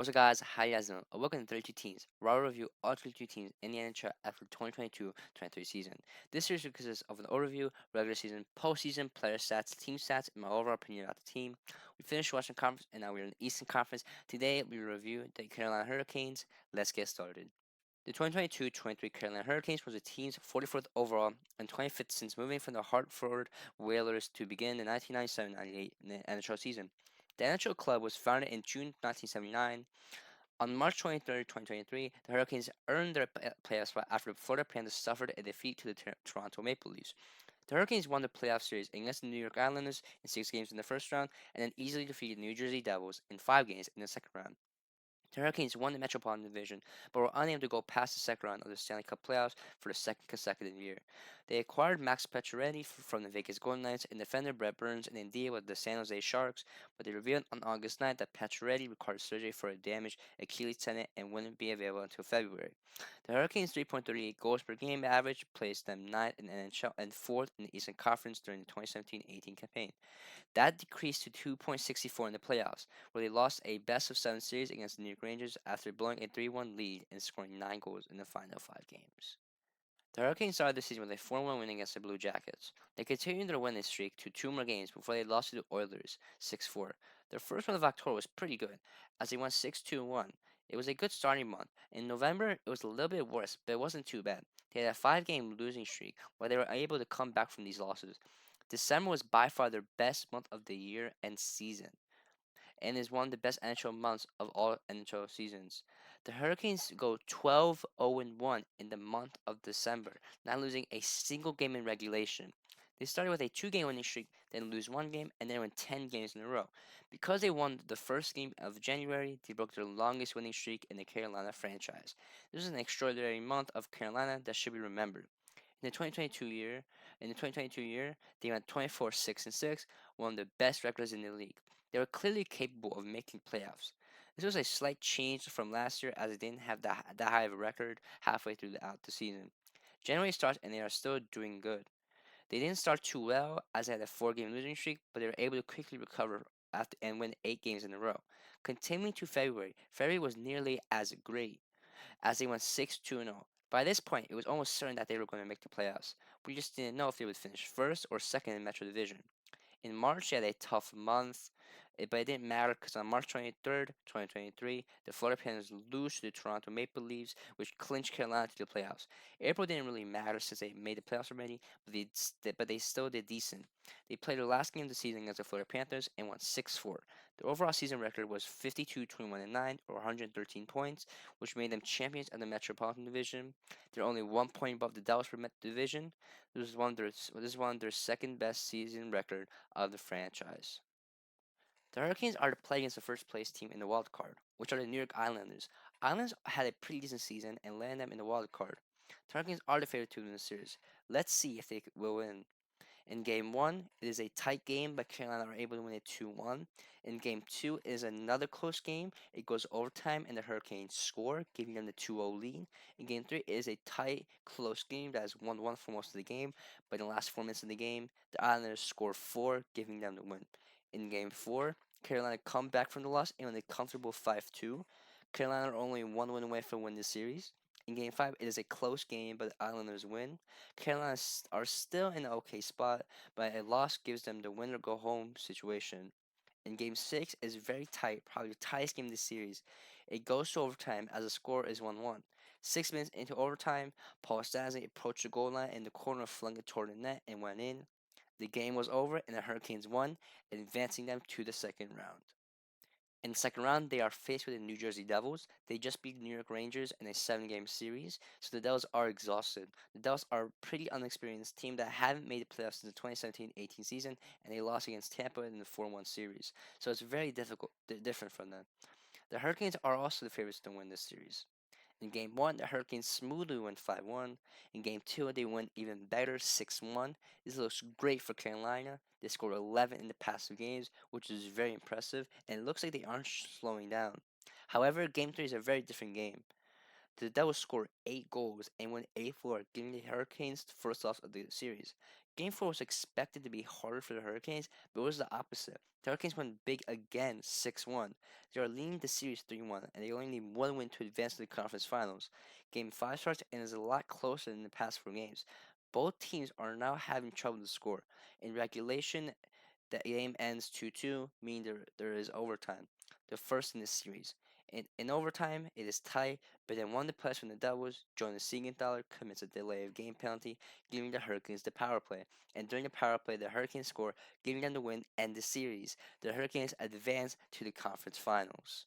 What's up, guys? How you guys doing? Welcome to 32 Teams, where I review all 32 teams in the NHL after 2022-23 season. This series consists of an overview, regular season, postseason, player stats, team stats, and my overall opinion about the team. We finished Western Conference, and now we're in the Eastern Conference. Today, we review the Carolina Hurricanes. Let's get started. The 2022-23 Carolina Hurricanes was the team's 44th overall and 25th since moving from the Hartford Whalers to begin the 1997-98 NHL season. The NHL club was founded in June 1979. On March 23rd, 2023, the Hurricanes earned their playoff spot after the Florida Panthers suffered a defeat to the Toronto Maple Leafs. The Hurricanes won the playoff series against the New York Islanders in 6 games in the first round and then easily defeated New Jersey Devils in 5 games in the second round. The Hurricanes won the Metropolitan Division, but were unable to go past the second round of the Stanley Cup playoffs for the second consecutive year. They acquired Max Pacioretty from the Vegas Golden Knights and defender Brett Burns in a deal with the San Jose Sharks, but they revealed on August 9th that Pacioretty required surgery for a damaged Achilles tendon and wouldn't be available until February. The Hurricanes' 3.38 goals per game average placed them ninth in the NHL and fourth in the Eastern Conference during the 2017-18 campaign. That decreased to 2.64 in the playoffs, where they lost a best-of-7 series against the New York Rangers after blowing a 3-1 lead and scoring 9 goals in the final 5 games. The Hurricanes started the season with a 4-1 win against the Blue Jackets. They continued their winning streak to 2 more games before they lost to the Oilers 6-4. Their first month of October was pretty good, as they won 6-2-1. It was a good starting month. In November, it was a little bit worse, but it wasn't too bad. They had a 5 game losing streak where they were able to come back from these losses. December was by far their best month of the year and season, and is one of the best NHL months of all NHL seasons. The Hurricanes go 12-0-1 in the month of December, not losing a single game in regulation. They started with a 2 game winning streak, then lose 1 game, and then win 10 games in a row. Because they won the first game of January, they broke their longest winning streak in the Carolina franchise. This is an extraordinary month of Carolina that should be remembered. In the 2022 year, they went 24-6-6, one of the best records in the league. They were clearly capable of making playoffs. This was a slight change from last year as they didn't have that high of a record halfway throughout the season. January starts and they are still doing good. They didn't start too well as they had a 4 game losing streak, but they were able to quickly recover after and win 8 games in a row. Continuing to February was nearly as great as they went 6-2-0. By this point, it was almost certain that they were going to make the playoffs. We just didn't know if they would finish first or second in Metro Division. In March, they had a tough month, but it didn't matter because on March 23rd, 2023, the Florida Panthers lose to the Toronto Maple Leafs, which clinched Carolina to the playoffs. April didn't really matter since they made the playoffs already, but they still did decent. They played their last game of the season against the Florida Panthers and won 6-4. Their overall season record was 52-21-9, or 113 points, which made them champions of the Metropolitan Division. They're only 1 point above the Dallas Division. This is one of their second best season record of the franchise. The Hurricanes are to play against the first place team in the wild card, which are the New York Islanders. Islanders had a pretty decent season and landed them in the wild card. The Hurricanes are the favorite to win the series. Let's see if they will win. In game one, it is a tight game, but Carolina are able to win it 2-1. In game two, it is another close game. It goes overtime, and the Hurricanes score, giving them the 2-0 lead. In game three, it is a tight, close game that is 1-1 for most of the game, but in the last 4 minutes of the game, the Islanders score 4, giving them the win. In game four, Carolina come back from the loss and win a comfortable 5-2. Carolina are only 1 win away from winning the series. In Game 5, it is a close game, but the Islanders win. Carolina are still in an okay spot, but a loss gives them the win or go home situation. In Game 6, it's very tight, probably the tightest game of the series. It goes to overtime as the score is 1-1. 6 minutes into overtime, Paul Stastny approached the goal line in the corner, flung it toward the net, and went in. The game was over, and the Hurricanes won, advancing them to the second round. In the second round, they are faced with the New Jersey Devils. They just beat the New York Rangers in a 7 game series, so the Devils are exhausted. The Devils are a pretty unexperienced team that haven't made the playoffs since the 2017-18 season, and they lost against Tampa in the 4-1 series. So it's very different from them. The Hurricanes are also the favorites to win this series. In Game 1, the Hurricanes smoothly win 5-1. In Game 2, they win even better 6-1. This looks great for Carolina. They scored 11 in the past 2 games, which is very impressive, and it looks like they aren't slowing down. However, Game 3 is a very different game. The Devils scored 8 goals and won 8-4, giving the Hurricanes the first loss of the series. Game 4 was expected to be harder for the Hurricanes, but it was the opposite. The Hurricanes won big again, 6-1. They are leading the series 3-1, and they only need one win to advance to the conference finals. Game 5 starts and is a lot closer than the past 4 games. Both teams are now having trouble to score. In regulation, the game ends 2-2, meaning there is overtime, the first in the series. In overtime, it is tight, but then one of the players from the Devils, Jonas Siegenthaler, commits a delay of game penalty, giving the Hurricanes the power play. And during the power play, the Hurricanes score, giving them the win and the series. The Hurricanes advance to the conference finals.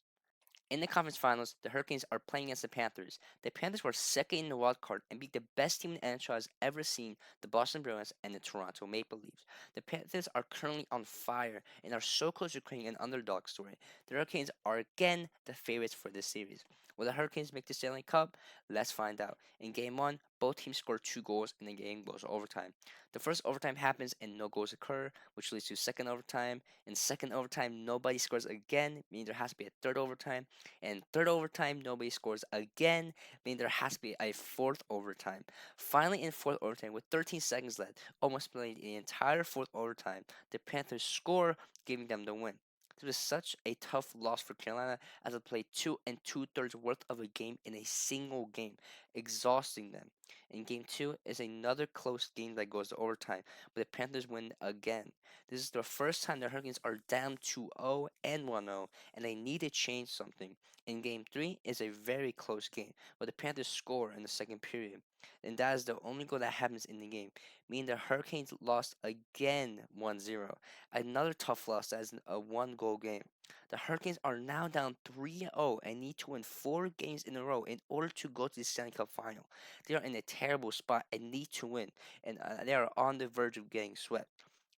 In the conference finals, the Hurricanes are playing against the Panthers. The Panthers were second in the wild card and beat the best team in the NHL has ever seen, the Boston Bruins and the Toronto Maple Leafs. The Panthers are currently on fire and are so close to creating an underdog story. The Hurricanes are again the favorites for this series. Will the Hurricanes make the Stanley Cup? Let's find out. In Game 1, both teams score 2 goals and the game goes to overtime. The first overtime happens and no goals occur, which leads to second overtime. In second overtime, nobody scores again, meaning there has to be a third overtime. And third overtime, nobody scores again, meaning there has to be a fourth overtime. Finally, in fourth overtime, with 13 seconds left, almost playing the entire fourth overtime, the Panthers score, giving them the win. This was such a tough loss for Carolina as it played 2 2/3 worth of a game in a single game, exhausting them. In game 2 is another close game that goes to overtime, but the Panthers win again. This is the first time the Hurricanes are down 2-0 and 1-0, and they need to change something. In game 3 is a very close game, but the Panthers score in the second period, and that is the only goal that happens in the game, meaning the Hurricanes lost again 1-0. Another tough loss that is a one-goal game. The Hurricanes are now down 3-0 and need to win 4 games in a row in order to go to the Stanley Cup final. They are in a terrible spot and need to win, and they are on the verge of getting swept.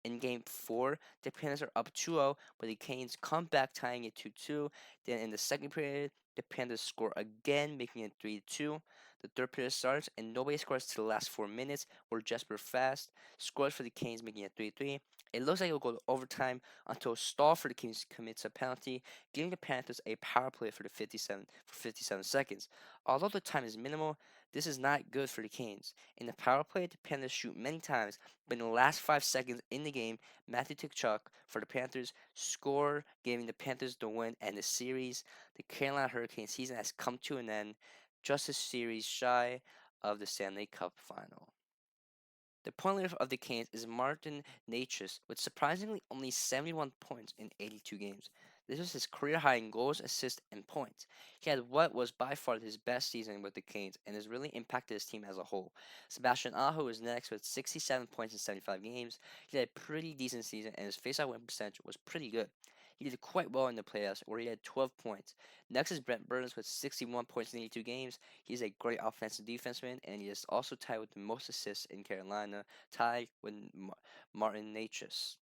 In game 4, the Panthers are up 2-0, but the Canes come back tying it 2-2. Then in the second period, the Panthers score again, making it 3-2. The third period starts, and nobody scores to the last 4 minutes, where Jesper Fast scores for the Canes, making it 3-3. It looks like it'll go to overtime until Stahl for the Canes commits a penalty, giving the Panthers a power play for 57 seconds. Although the time is minimal, this is not good for the Canes. In the power play, the Panthers shoot many times, but in the last 5 seconds in the game, Matthew Tkachuk for the Panthers score, giving the Panthers the win and the series. The Carolina Hurricanes season has come to an end, just a series shy of the Stanley Cup final. The point leader of the Canes is Martin Necas with surprisingly only 71 points in 82 games. This was his career high in goals, assists, and points. He had what was by far his best season with the Canes and has really impacted his team as a whole. Sebastian Aho is next with 67 points in 75 games. He had a pretty decent season and his faceoff win percentage was pretty good. He did quite well in the playoffs where he had 12 points. Next is Brent Burns with 61 points in 82 games. He's a great offensive defenseman and he is also tied with the most assists in Carolina, tied with Martin Necas.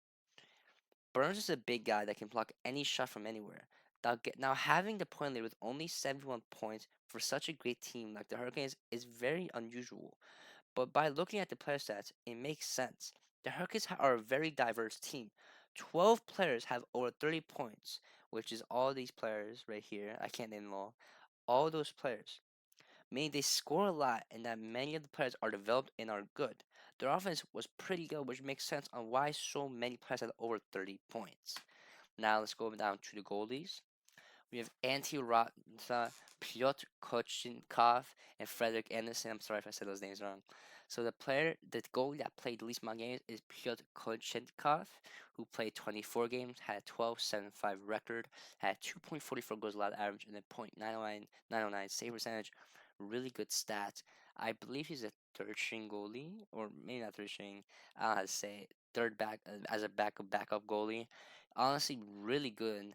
Burns is a big guy that can block any shot from anywhere. Now having the point lead with only 71 points for such a great team like the Hurricanes is very unusual. But by looking at the player stats, it makes sense. The Hurricanes are a very diverse team. 12 players have over 30 points, which is all these players right here. I can't name them all those players, meaning they score a lot and that many of the players are developed and are good. Their offense was pretty good, which makes sense on why so many players had over 30 points. Now let's go down to the goalies. We have Antti Raanta, Pyotr Kochenkov, and Frederick Anderson. I'm sorry if I said those names wrong. So the goalie that played the least amount of games is Pyotr Kochenkov, who played 24 games, had a 12.75 record, had 2.44 goals allowed average, and a .909 save percentage. Really good stats. I believe he's a third string goalie, or maybe not third string. I don't know how to say it. Third back as a backup goalie. Honestly, really good.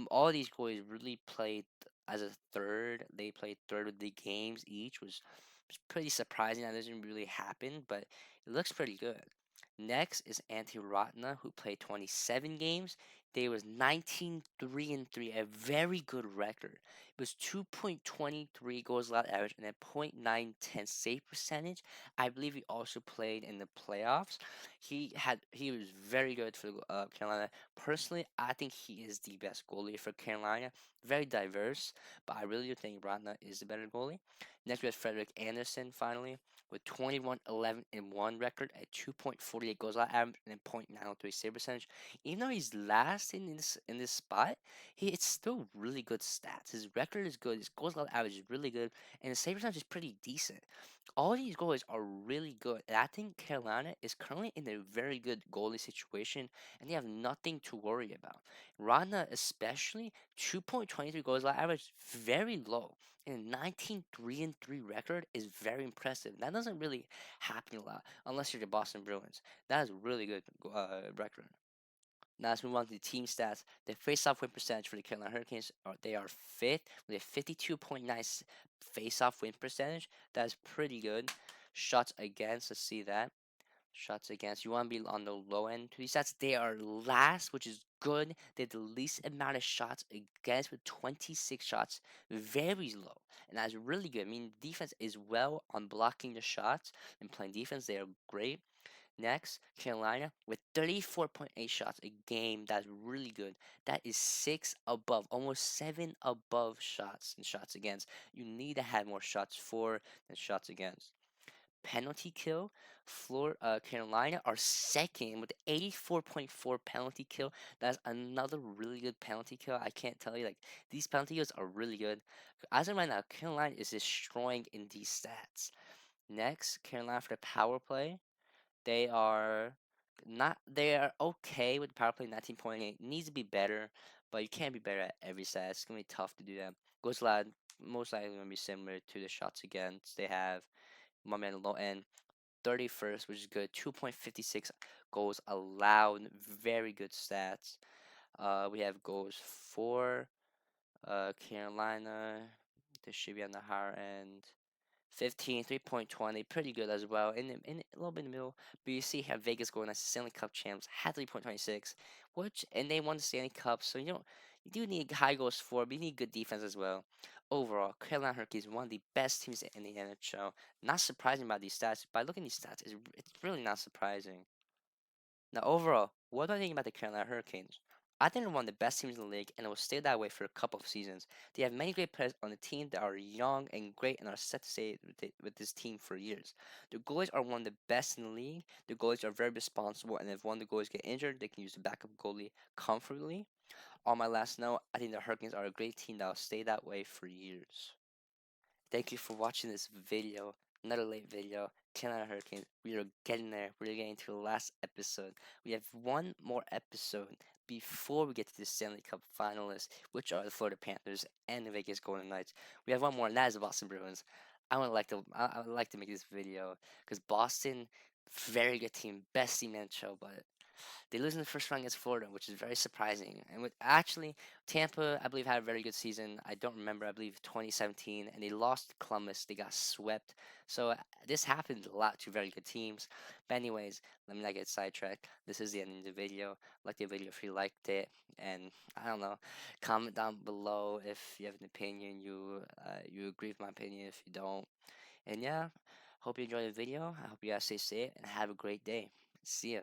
All these goalies really played as a third. They played third of the games each, was pretty surprising. That doesn't really happen, but it looks pretty good. Next is Antti Raanta, who played 27 games. They was 19-3-3, a very good record. It was 2.23 goals allowed average and a .910 save percentage. I believe he also played in the playoffs. He was very good for Carolina. Personally, I think he is the best goalie for Carolina. very diverse, but I really do think Ratna is the better goalie. Next, we have Frederick Anderson, finally, with 21, 11, and 1 record at 2.48 goals allowed average and a .903 save percentage. Even though he's last in this spot, it's still really good stats. His record is good, his goals allowed average is really good, and his save percentage is pretty decent. All these goalies are really good, and I think Carolina is currently in a very good goalie situation, and they have nothing to worry about. Rana, especially, 2.23 goals average, very low. And 19 3-3 record is very impressive. That doesn't really happen a lot unless you're the Boston Bruins. That is a really good record. Now let's move on to the team stats. The face-off win percentage for the Carolina Hurricanes they are fifth with a 52.9 face-off win percentage. That's pretty good. Shots against, let's see that. Shots against. You want to be on the low end to these stats. They are last, which is good. They have the least amount of shots against with 26 shots. Very low. And that's really good. I mean, defense is well on blocking the shots and playing defense. They are great. Next, Carolina with 34.8 shots a game. That's really good. That is 6 above, almost 7 above shots and shots against. You need to have more shots for than shots against. Penalty kill, Carolina are second with 84.4 penalty kill. That's another really good penalty kill. I can't tell you, like, these penalty kills are really good. As of right now, Carolina is destroying in these stats. Next, Carolina for the power play. They are they are okay with power play 19.8. Needs to be better, but you can't be better at every stat. It's gonna be tough to do that. Goes loud, most likely gonna be similar to the shots against. They have my man low end 31st, which is good. 2.56 goals allowed, very good stats. We have goals for Carolina. This should be on the higher end. 15, 3.20, pretty good as well. In a little bit in the middle, but you see how Vegas going as Stanley Cup champs had 3.26, and they won the Stanley Cup. So you do need high goals for, but you need good defense as well. Overall, Carolina Hurricanes one of the best teams in the NHL. Not surprising by these stats. By looking at these stats, it's really not surprising. Now, overall, what do I think about the Carolina Hurricanes? I think they're one of the best teams in the league, and it will stay that way for a couple of seasons. They have many great players on the team that are young and great and are set to stay with this team for years. The goalies are one of the best in the league. The goalies are very responsible, and if one of the goalies get injured, they can use the backup goalie comfortably. On my last note, I think the Hurricanes are a great team that will stay that way for years. Thank you for watching this video. Another late video. Carolina Hurricanes. We are getting there. We're getting to the last episode. We have one more episode before we get to the Stanley Cup finalists, which are the Florida Panthers and the Vegas Golden Knights. We have one more, and that is the Boston Bruins. I would like to make this video because Boston, very good team, best team in the show, but they lose in the first round against Florida, which is very surprising. And with actually Tampa, I believe had a very good season. I don't remember. I believe 2017, and they lost to Columbus. They got swept. So this happened a lot to very good teams. But anyways, let me not get sidetracked. This is the end of the video. Like the video if you liked it, and I don't know, comment down below if you have an opinion. You agree with my opinion. If you don't, and yeah, hope you enjoyed the video. I hope you guys stay safe and have a great day. See ya.